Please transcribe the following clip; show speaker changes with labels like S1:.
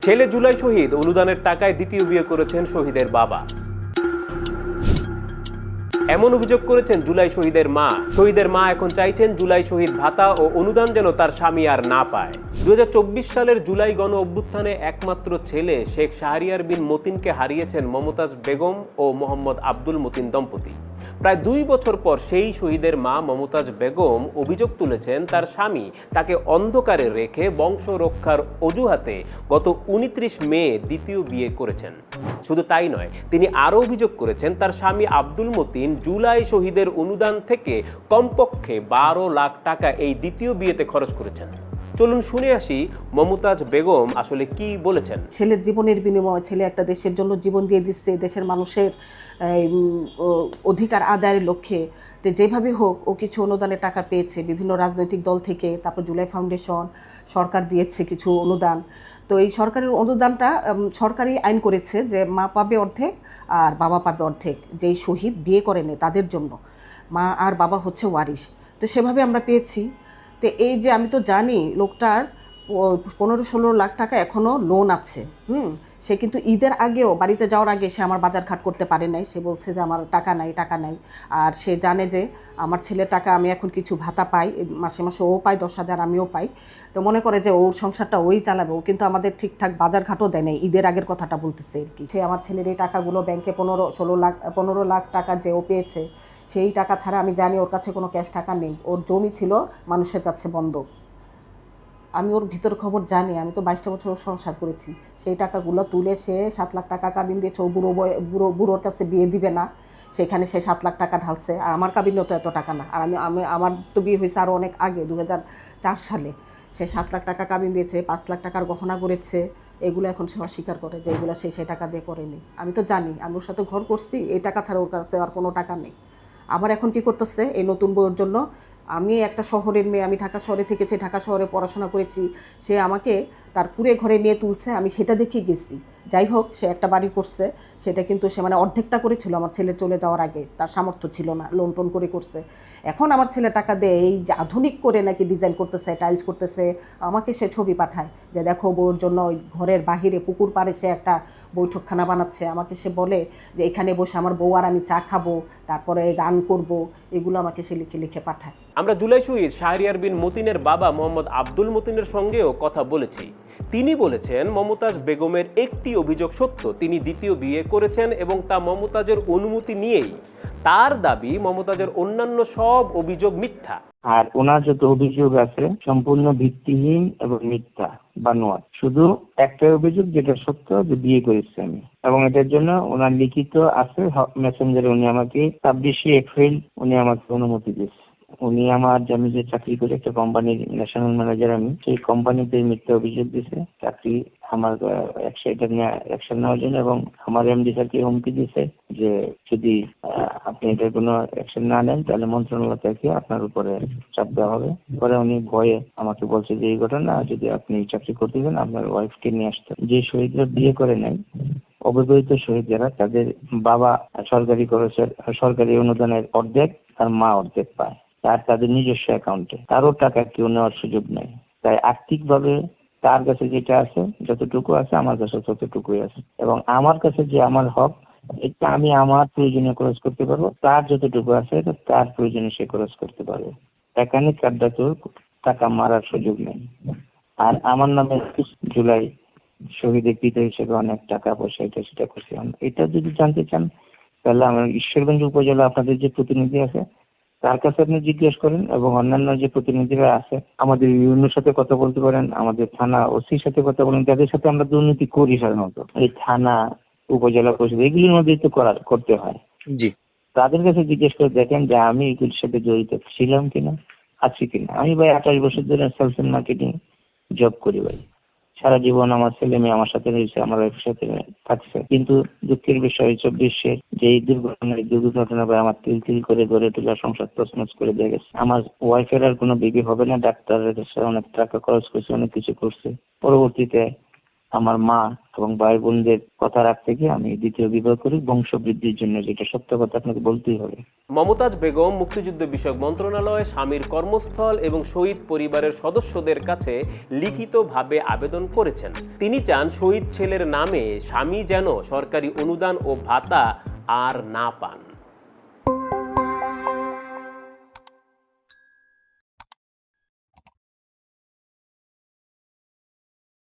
S1: ছেলে জুলাই শহীদ অনুদানের টাকায় দ্বিতীয় বিয়ে করেছেন শহীদের বাবা। এমন অভিযোগ করেছেন জুলাই শহীদের মা। শহীদের মা এখন চাইছেন জুলাই শহীদ ভাতা ও অনুদান যেন তার স্বামী আর না পায়। 2024 সালের জুলাই গণ অভ্যুত্থানে একমাত্র ছেলে শেখ শাহরিয়ার বিন মতিনকে হারিয়েছেন মমতাজ বেগম ও মোহাম্মদ আব্দুল মতিন দম্পতি। প্রায় 2 বছর পর সেই শহীদের মা মমতাজ বেগম অভিযোগ তুলেছেন তার স্বামী তাকে অন্ধকারে রেখে বংশ রক্ষার অজুহাতে গত 29 মে দ্বিতীয় বিয়ে করেছেন। শুধু তাই নয়, তিনি আরও অভিযোগ করেছেন তার স্বামী আব্দুল মতিন জুলাই শহীদের অনুদান থেকে কমপক্ষে 12 লাখ টাকা এই দ্বিতীয় বিয়েতে খরচ করেছেন। চলুন শুনে আসি মমতাজ বেগম আসলে কি বলেছেন।
S2: ছেলের জীবনের বিনিময়ে ছেলে একটা দেশের জন্য জীবন দিয়ে দিচ্ছে, দেশের মানুষের অধিকার আদায়ের লক্ষ্যে। তো যেভাবে হোক ও কিছু অনুদানের টাকা পেয়েছে বিভিন্ন রাজনৈতিক দল থেকে, তারপর জুলাই ফাউন্ডেশন, সরকার দিয়েছে কিছু অনুদান। তো এই সরকারের অনুদানটা সরকারি আইন করেছে যে মা পাবে অর্ধেক আর বাবা পাবে অর্ধেক, যেই শহীদ বিয়ে করেনি তাদের জন্য। মা আর বাবা হচ্ছে ওয়ারিশ। তো সেভাবে আমরা পেয়েছি। তো এই যে আমি তো জানি লোকটার 15-16 লাখ টাকা এখনও লোন আছে। সে কিন্তু ঈদের আগেও বাড়িতে যাওয়ার আগে সে আমার বাজার ঘাট করতে পারে নাই। সে বলছে যে আমার টাকা নাই। আর সে জানে যে আমার ছেলের টাকা আমি এখন কিছু ভাতা পাই, মাসে মাসে ও পায় 10,000, আমিও পাই। তো মনে করে যে ওর সংসারটা ওই চালাবে। ও কিন্তু আমাদের ঠিকঠাক বাজার ঘাটও দেয় নাই, ঈদের আগের কথাটা বলতেছে আর কি। সে আমার ছেলের এই টাকাগুলো ব্যাংকে 15 লাখ টাকা যে ও পেয়েছে, সেই টাকা ছাড়া আমি জানি ওর কাছে কোনো ক্যাশ টাকা নেই। ওর জমি ছিল মানুষের কাছে বন্ধক। আমি ওর ভিতর খবর জানি, আমি তো 22টা বছর সংসার করেছি। সেই টাকাগুলো তুলে সে 7 লাখ টাকা কাবিন দিয়েছে। ও বুড়োর কাছে বিয়ে দিবে না, সেখানে সে 7 লাখ টাকা ঢালছে। আর আমার কাবিনও তো এত টাকা না। আর আমার তো বিয়ে হয়েছে আরও অনেক আগে, 2004 সালে। সে 7 লাখ টাকা কাবিন দিয়েছে, 5 লাখ টাকার গহনা করেছে। এগুলো এখন সে অস্বীকার করে যে এগুলো সে টাকা দিয়ে করেনি। আমি তো জানি, আমি ওর সাথে ঘর করছি, এই টাকা ছাড়া ওর কাছে আর কোনো টাকা নেই। আবার এখন কি করতেছে এই নতুন বউয়ের জন্য। আমি একটা শহরের মেয়ে, আমি ঢাকা শহরে থেকেছি, ঢাকা শহরে পড়াশোনা করেছি। সে আমাকে তার কুড়ে ঘরে নিয়ে তুলছে, আমি সেটা দেখে গেছি। যাই হোক, সে একটা বাড়ি করছে, সেটা কিন্তু সে মানে অর্ধেকটা করেছিল আমার ছেলে চলে যাওয়ার আগে। তার সামর্থ্য ছিল না, লোন টোন করে করছে। এখন আমার ছেলে টাকা দেয় এই যে আধুনিক করে নাকি ডিজাইন করতেছে, টাইলস করতেছে। আমাকে সে ছবি পাঠায় যে দেখো বউর জন্য ওই ঘরের বাহিরে পুকুর পাড়ে সে একটা বৈঠকখানা বানাচ্ছে। আমাকে সে বলে যে এখানে বসে আমার বউ আর আমি চা খাবো, তারপরে গান করব। এগুলো আমাকে সে লিখে লিখে পাঠায়।
S1: আমরা জুলাই শহীদ শাহরিয়ার বিন মতিনের বাবা মোহাম্মদ আব্দুল মতিনের সঙ্গেও কথা বলেছি। তিনি বলেছেন মমতাজ বেগমের একটি অভিযোগ সত্য, তিনি দ্বিতীয় বিয়ে করেছেন এবং তা মমতাজের অনুমতি নিয়েই। তার দাবি মমতাজের অন্যান্য সব অভিযোগ মিথ্যা।
S3: আর ওনার যত অভিযোগ আছে সম্পূর্ণ ভিত্তিহীন এবং মিথ্যা বানোয়াট। শুধু একটাই অভিযোগ যেটা সত্য, যে বিয়ে করেছি আমি, এবং এটার জন্য ওনার লিখিত আছে মেসেঞ্জারে। উনি আমাকে 26 এপ্রিল উনি আমাকে অনুমতি দিয়েছে। উনি আমি যে চাকরি করি একটা কোম্পানির ন্যাশনাল ম্যানেজার, আমি সেই কোম্পানিতে মিথ্যা অভিযোগ দিয়েছে চাকরি আমার অ্যাকশন নেওয়ার জন্য, এবং আমার এমডি স্যারকে হুমকি দিয়েছে যে যদি আপনি এটার কোনো অ্যাকশন না নেন তাহলে মন্ত্রণালয় থেকে আপনার উপরে চাপ দেওয়া হবে। পরে উনি ভয়ে আমাকে বলছে যে এই ঘটনা যদি আপনি চাকরি করতে চান আপনার ওয়াইফকে নিয়ে আসতে। যে শহীদরা বিয়ে করে নাই, অবিবাহিত শহীদ যারা, তাদের বাবা সরকারি অনুদানের অর্ধেক, তার মা অর্ধেক পায়। তাদের নিজস্ব অ্যাকাউন্টে কারো টাকা কেউ নেওয়ার সুযোগ নেই। তাই আর্থিকভাবে তার কাছে যেটা আছে, যতটুকু আছে আমার কাছে ততটুকুই আছে, এবং আমার কাছে যে আমার হক, এটা আমি আমার প্রয়োজনে খরচ করতে পারবো। তার যতটুকু আছে তার প্রয়োজনে সে খরচ করতে পারবে। এখানে কাদ্দাতুর টাকা মারার সুযোগ নেই। আর আমার নামে জুলাই শহীদের পিতা হিসেবে অনেক টাকা পয়সা এটা সেটা করছি। এটা যদি জানতে চান তাহলে আমার ঈশ্বরগঞ্জ উপজেলা আপনাদের যে প্রতিনিধি আছে তার কাছে আপনি জিজ্ঞেস করেন, এবং অন্যান্য যে প্রতিনিধিরা আছে আমাদের ইউনিয়নের সাথে কথা বলতে পারেন, আমাদের থানা ওসির সাথে কথা বলেন, যাদের সাথে আমরা দুর্নীতি করি সাধারণত। এই থানা, উপজেলা পরিষদ এগুলির মধ্যেই তো করতে হয়। জি, তাদের কাছে জিজ্ঞেস করে দেখেন যে আমি এগুলির সাথে জড়িত ছিলাম কিনা, আছি কিনা। আমি ভাই 28 বছর ধরে সেলস এন্ড মার্কেটিং জব করি ভাই। সারা জীবন আমার ছেলে মেয়ে আমার সাথে রয়েছে, আমার ওয়াইফের সাথে থাকছে। কিন্তু দুঃখের বিষয় 24-এ যে এই দুর্ঘটনা আমার তিল করে গড়ে তোলা সংসার তছনছ করে দিয়ে গেছে। আমার ওয়াইফের আর কোনো বেবি হবে না, ডাক্তারের কাছে অনেক টাকা খরচ করছে, অনেক কিছু করছে। পরবর্তীতে আমার মা এবং ভাই বোনদের কথা রাখতে গিয়ে আমি দ্বিতীয় বিবাহ করি বংশবৃদ্ধির জন্য, যেটা সত্য কথা আপনাকে বলতেই হবে।
S1: মমতাজ বেগম মুক্তিযুদ্ধ বিষয়ক মন্ত্রণালয় স্বামীর কর্মস্থল এবং শহীদ পরিবারের সদস্যদের কাছে লিখিতভাবে আবেদন করেছেন। তিনি চান শহীদ ছেলের নামে স্বামী যেন সরকারি অনুদান ও ভাতা আর না পান।